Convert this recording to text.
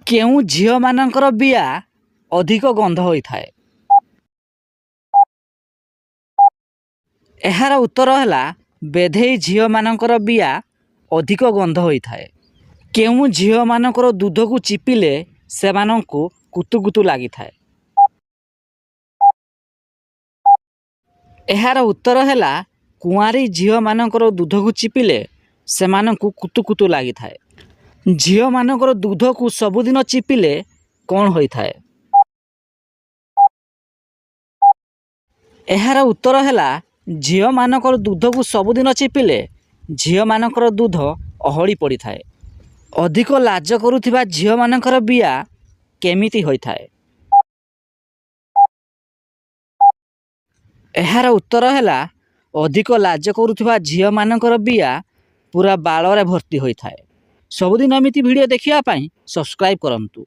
କେଉଁ ଝିଅମାନଙ୍କର ବିଆ ଅଧିକ ଗନ୍ଧ ହୋଇଥାଏ? ଏହାର ଉତ୍ତର ହେଲା ବେଧେଇ ଝିଅମାନଙ୍କର ବିଆ ଅଧିକ ଗନ୍ଧ ହୋଇଥାଏ। କେଉଁ ଝିଅମାନଙ୍କର ଦୁଧକୁ ଚିପିଲେ ସେମାନଙ୍କୁ କୁତୁକୁତୁ ଲାଗିଥାଏ? ଏହାର ଉତ୍ତର ହେଲା କୁଆଁରୀ ଝିଅମାନଙ୍କର ଦୁଧକୁ ଚିପିଲେ ସେମାନଙ୍କୁ କୁତୁକୁତୁ ଲାଗିଥାଏ। ଝିଅମାନଙ୍କର ଦୁଧକୁ ସବୁଦିନ ଚିପିଲେ କ'ଣ ହୋଇଥାଏ? ଏହାର ଉତ୍ତର ହେଲା ଝିଅମାନଙ୍କର ଦୁଧକୁ ସବୁଦିନ ଚିପିଲେ ଝିଅମାନଙ୍କର ଦୁଧ ଅହଳି ପଡ଼ିଥାଏ। ଅଧିକ ଲାଜ କରୁଥିବା ଝିଅମାନଙ୍କର ବିଆ କେମିତି ହୋଇଥାଏ? ଏହାର ଉତ୍ତର ହେଲା ଅଧିକ ଲାଜ କରୁଥିବା ଝିଅମାନଙ୍କର ବିଆ ପୁରା ବାଳରେ ଭର୍ତ୍ତି ହୋଇଥାଏ। ସବୁଦିନ ଏମିତି ଭିଡ଼ିଓ ଦେଖିବା ପାଇଁ ସବସ୍କ୍ରାଇବ୍ କରନ୍ତୁ।